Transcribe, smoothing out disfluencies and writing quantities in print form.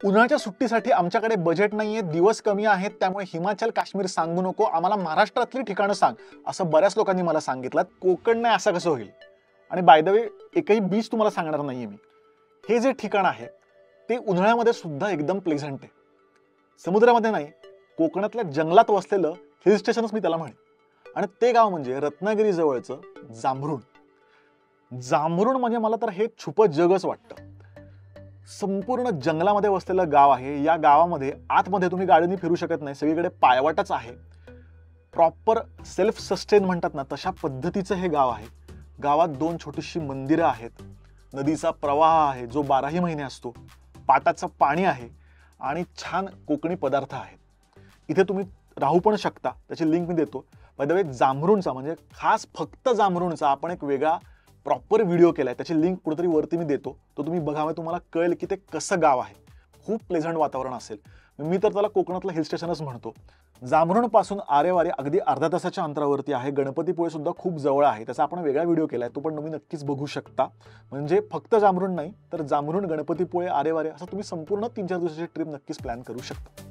उन्हाळ्याच्या सुट्टीसाठी आमच्याकडे बजेट नाहीये, दिवस कमी आहेत, त्यामुळे हिमाचल काश्मीर सांगू नको, आम्हाला महाराष्ट्रातली ठिकाणं सांग, असं बऱ्याच लोकांनी मला सांगितलं. कोकण नाही असं कसं होईल? आणि बाय द वे एकही बीच तुम्हाला सांगणार नाहीये मी. हे जे ठिकाण आहे ते उन्हाळ्यामध्ये सुद्धा एकदम प्लेझंट आहे. समुद्रामध्ये नाही, कोकणातल्या जंगलात वसलेलं हिल स्टेशनच मी त्याला म्हणेन. आणि ते गाव म्हणजे रत्नागिरी जवळचं जांभरुण. जांभरुण म्हणजे मला तर हे छुपं जगच वाटतं. संपूर्ण जंगलामध्ये वसलेलं गाव आहे. या गावामध्ये आतमध्ये तुम्ही गाडीने फिरू शकत नाही, सगळीकडे पायवाटच आहे. प्रॉपर सेल्फ सस्टेन म्हणतात ना, तशा पद्धतीचं हे गाव आहे. गावात 2 छोटीशी मंदिरं आहेत, नदीचा प्रवाह आहे जो 12ही महिने असतो, पाटाचं पाणी आहे आणि छान कोकणी पदार्थ आहेत. इथे तुम्ही राहू पण शकता, त्याची लिंक मी देतो. बाय द वे जांभरुणचा म्हणजे खास फक्त जांभरुणचा आपण एक वेगळा प्रॉपर व्हिडिओ केलाय, त्याची लिंक कुठेतरी वरती मी देतो, तो तुम्ही बघावे, तुम्हाला कळेल की ते कसं गाव आहे. खूप प्लेझंट वातावरण असेल. मी तर त्याला कोकणातलं हिल स्टेशनच म्हणतो. जांभरुण पासून आरेवारे अगदी अर्ध्या तासाच्या अंतरावरती आहे. गणपतीपुळे सुद्धा खूप जवळ आहे, त्याचा आपण वेगळा व्हिडिओ केलाय, तो पण तुम्ही नक्कीच बघू शकता. म्हणजे फक्त जांभरुण नाही तर जांभरुण, गणपतीपुळे, आरेवारे असं तुम्ही संपूर्ण 3-4 दिवसाची ट्रिप नक्कीच प्लॅन करू शकता.